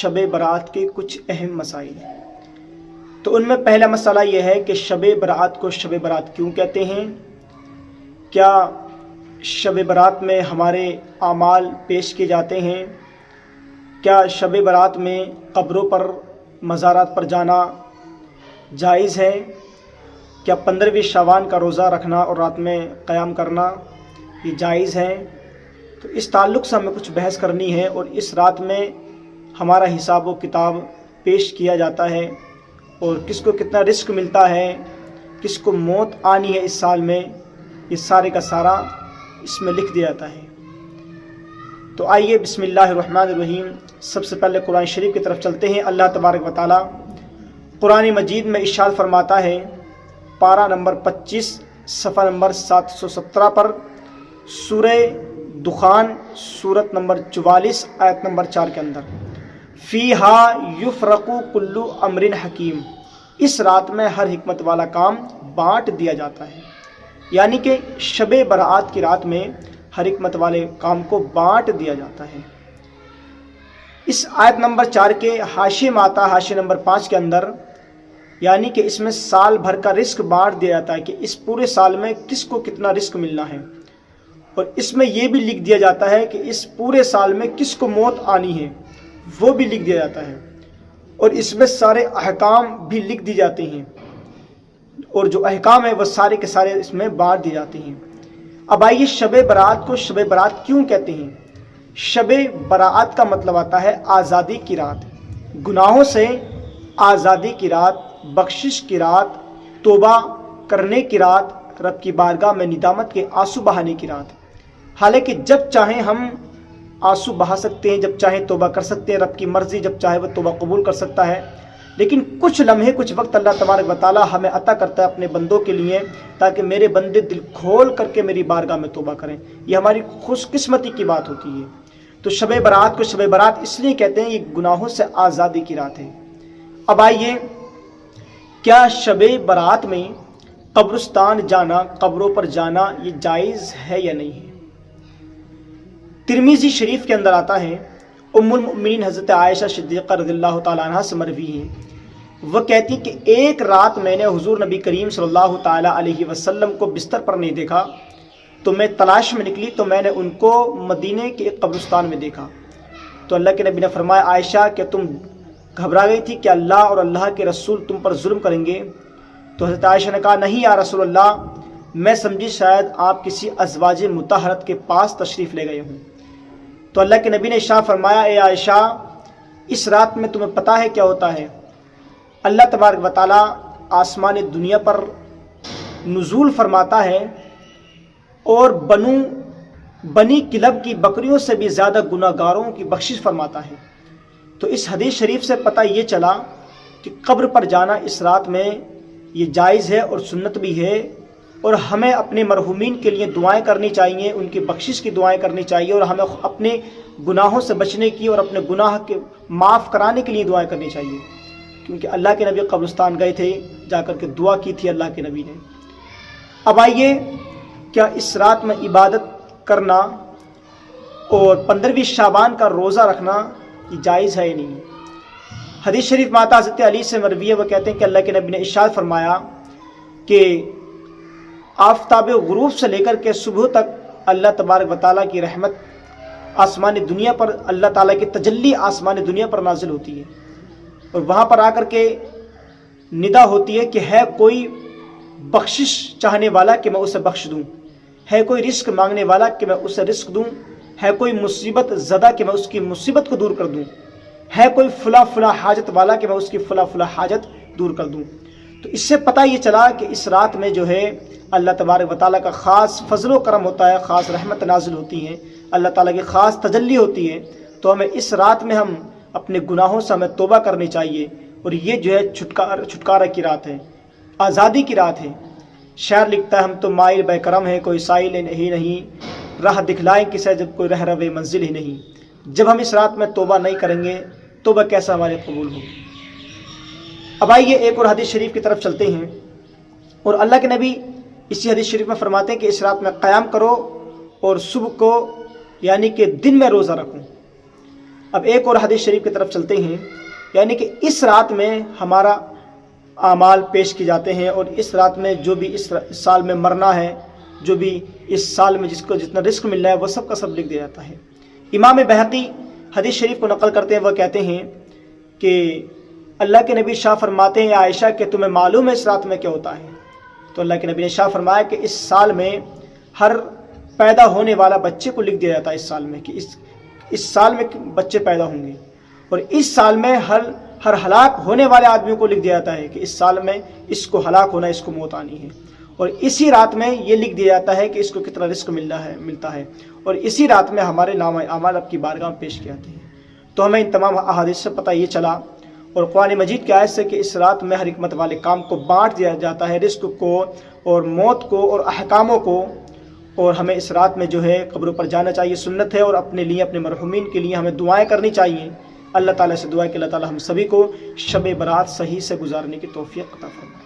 شب برات کے کچھ اہم مسائل ہیں۔ تو ان میں پہلا مسئلہ یہ ہے کہ شب برات کو شب برات کیوں کہتے ہیں؟ کیا شب برات میں ہمارے اعمال پیش کیے جاتے ہیں؟ کیا شب برات میں قبروں پر مزارات پر جانا جائز ہے؟ کیا 15ویں شعبان کا روزہ رکھنا اور رات میں قیام کرنا یہ جائز ہے؟ تو اس تعلق سے ہمیں کچھ بحث کرنی ہے، اور اس رات میں ہمارا حساب و کتاب پیش کیا جاتا ہے، اور کس کو کتنا رزق ملتا ہے، کس کو موت آنی ہے اس سال میں، یہ سارے کا سارا اس میں لکھ دیا جاتا ہے۔ تو آئیے بسم اللہ الرحمن الرحیم، سب سے پہلے قرآن شریف کی طرف چلتے ہیں۔ اللہ تبارک و تعالی قرآن مجید میں ارشاد فرماتا ہے، پارہ نمبر 25 صفحہ نمبر 717 پر، سورہ دخان سورت نمبر 44 آیت نمبر 4 کے اندر، فیہا یفرق کل امر حکیم، اس رات میں ہر حکمت والا کام بانٹ دیا جاتا ہے۔ یعنی کہ شب برات کی رات میں ہر حکمت والے کام کو بانٹ دیا جاتا ہے۔ اس آیت نمبر 4 کے حاشیے میں آتا، حاشیے نمبر 5 کے اندر، یعنی کہ اس میں سال بھر کا رزق بانٹ دیا جاتا ہے کہ اس پورے سال میں کس کو کتنا رزق ملنا ہے، اور اس میں یہ بھی لکھ دیا جاتا ہے کہ اس پورے سال میں کس کو موت آنی ہے، وہ بھی لکھ دیا جاتا ہے، اور اس میں سارے احکام بھی لکھ دی جاتے ہیں، اور جو احکام ہیں وہ سارے کے سارے اس میں بانٹ دیے جاتے ہیں۔ اب آئیے شب برات کو شب برات کیوں کہتے ہیں؟ شب برات کا مطلب آتا ہے آزادی کی رات، گناہوں سے آزادی کی رات، بخشش کی رات، توبہ کرنے کی رات، رب کی بارگاہ میں ندامت کے آنسو بہانے کی رات۔ حالانکہ جب چاہیں ہم آنسو بہا سکتے ہیں، جب چاہیں توبہ کر سکتے ہیں، رب کی مرضی جب چاہے وہ توبہ قبول کر سکتا ہے، لیکن کچھ لمحے کچھ وقت اللہ تبارک و تعالی ہمیں عطا کرتا ہے اپنے بندوں کے لیے، تاکہ میرے بندے دل کھول کر کے میری بارگاہ میں توبہ کریں۔ یہ ہماری خوش قسمتی کی بات ہوتی ہے۔ تو شب برات کو شب برات اس لیے کہتے ہیں، یہ گناہوں سے آزادی کی رات ہے۔ اب آئیے، کیا شب برات میں قبرستان جانا، قبروں پر جانا یہ جائز ہے یا نہیں ہے؟ ترمذی شریف کے اندر آتا ہے، ام المؤمنین حضرت عائشہ صدیقہ رضی اللہ تعالیٰ عنہ سے مروی ہے، وہ کہتی کہ ایک رات میں نے حضور نبی کریم صلی اللہ تعالیٰ علیہ وسلم کو بستر پر نہیں دیکھا، تو میں تلاش میں نکلی تو میں نے ان کو مدینے کے ایک قبرستان میں دیکھا۔ تو اللہ کے نبی نے فرمایا، عائشہ کیا تم گھبرا گئی تھی کہ اللہ اور اللہ کے رسول تم پر ظلم کریں گے؟ تو حضرت عائشہ نے کہا، نہیں یا رسول اللہ، میں سمجھی شاید آپ کسی ازواج مطہرت کے پاس تشریف لے گئے ہوں۔ تو اللہ کے نبی نے ارشاد فرمایا، اے عائشہ، اس رات میں تمہیں پتہ ہے کیا ہوتا ہے؟ اللہ تبارک و تعالیٰ آسمان دنیا پر نزول فرماتا ہے، اور بنی کلب کی بکریوں سے بھی زیادہ گناہ گاروں کی بخشش فرماتا ہے۔ تو اس حدیث شریف سے پتہ یہ چلا کہ قبر پر جانا اس رات میں یہ جائز ہے اور سنت بھی ہے، اور ہمیں اپنے مرحومین کے لیے دعائیں کرنی چاہیے، ان کی بخشش کی دعائیں کرنی چاہیے، اور ہمیں اپنے گناہوں سے بچنے کی اور اپنے گناہ کے معاف کرانے کے لیے دعائیں کرنی چاہیے، کیونکہ اللہ کے نبی قبرستان گئے تھے، جا کر کے دعا کی تھی اللہ کے نبی نے۔ اب آئیے، کیا اس رات میں عبادت کرنا اور 15ویں شعبان کا روزہ رکھنا یہ جائز ہے یا نہیں؟ حدیث شریف میں آتا حضرت علی سے مروی ہے، وہ کہتے ہیں کہ اللہ کے نبی نے ارشاد فرمایا کہ آفتاب غروب سے لے کر کے صبح تک اللہ تبارک و تعالیٰ کی رحمت آسمان دنیا پر، اللہ تعالیٰ کی تجلی آسمان دنیا پر نازل ہوتی ہے، اور وہاں پر آ کر کے ندا ہوتی ہے کہ ہے کوئی بخشش چاہنے والا کہ میں اسے بخش دوں، ہے کوئی رزق مانگنے والا کہ میں اسے رزق دوں، ہے کوئی مصیبت زدہ کہ میں اس کی مصیبت کو دور کر دوں، ہے کوئی فلاں فلاں حاجت والا کہ میں اس کی فلاں فلاں حاجت دور کر دوں۔ تو اس سے پتہ یہ چلا کہ اس رات میں جو ہے اللہ تبارک و تعالیٰ کا خاص فضل و کرم ہوتا ہے، خاص رحمت نازل ہوتی ہے، اللہ تعالیٰ کی خاص تجلی ہوتی ہے۔ تو ہمیں اس رات میں ہم اپنے گناہوں سے ہمیں توبہ کرنی چاہیے، اور یہ جو ہے چھٹکارہ کی رات ہے، آزادی کی رات ہے۔ شاعر لکھتا ہے، ہم تو مائل بے کرم ہیں، کوئی سائل ہی نہیں، راہ دکھلائیں کسے جب کوئی رہ روے منزل ہی نہیں۔ جب ہم اس رات میں توبہ نہیں کریں گے، توبہ کیسا ہمارے قبول ہوگی؟ اب آئیے ایک اور حدیث شریف کی طرف چلتے ہیں، اور اللہ کے نبی اسی حدیث شریف میں فرماتے ہیں کہ اس رات میں قیام کرو اور صبح کو یعنی کہ دن میں روزہ رکھوں۔ اب ایک اور حدیث شریف کی طرف چلتے ہیں، یعنی کہ اس رات میں ہمارا اعمال پیش کی جاتے ہیں، اور اس رات میں جو بھی اس سال میں مرنا ہے، جو بھی اس سال میں جس کو جتنا رزق مل رہا ہے، وہ سب کا سب لکھ دیا جاتا ہے۔ امام بہقی حدیث شریف کو نقل کرتے ہیں، وہ کہتے ہیں کہ اللہ کے نبی شاہ فرماتے ہیں عائشہ کہ تمہیں معلوم ہے اس رات میں کیا ہوتا ہے؟ تو اللہ کے نبی نے شاہ فرمایا کہ اس سال میں ہر پیدا ہونے والا بچے کو لکھ دیا جاتا ہے اس سال میں، کہ اس سال میں بچے پیدا ہوں گے، اور اس سال میں ہر ہلاک ہونے والے آدمیوں کو لکھ دیا جاتا ہے کہ اس سال میں اس کو ہلاک ہونا، اس کو موت آنی ہے، اور اسی رات میں یہ لکھ دیا جاتا ہے کہ اس کو کتنا رزق ملتا ہے، اور اسی رات میں ہمارے نام اعمال اب کی بارگاہ میں پیش کیے جاتے ہیں۔ تو ہمیں ان تمام احادیث سے پتہ یہ چلا، اور قرآن مجید کی آیت سے، کہ اس رات میں ہر حکمت والے کام کو بانٹ دیا جاتا ہے، رزق کو اور موت کو اور احکاموں کو، اور ہمیں اس رات میں جو ہے قبروں پر جانا چاہیے، سنت ہے، اور اپنے لیے اپنے مرحومین کے لیے ہمیں دعائیں کرنی چاہیے۔ اللہ تعالیٰ سے دعا ہے کہ اللہ تعالیٰ ہم سبھی کو شب برات صحیح سے گزارنے کی توفیق عطا فرمائے۔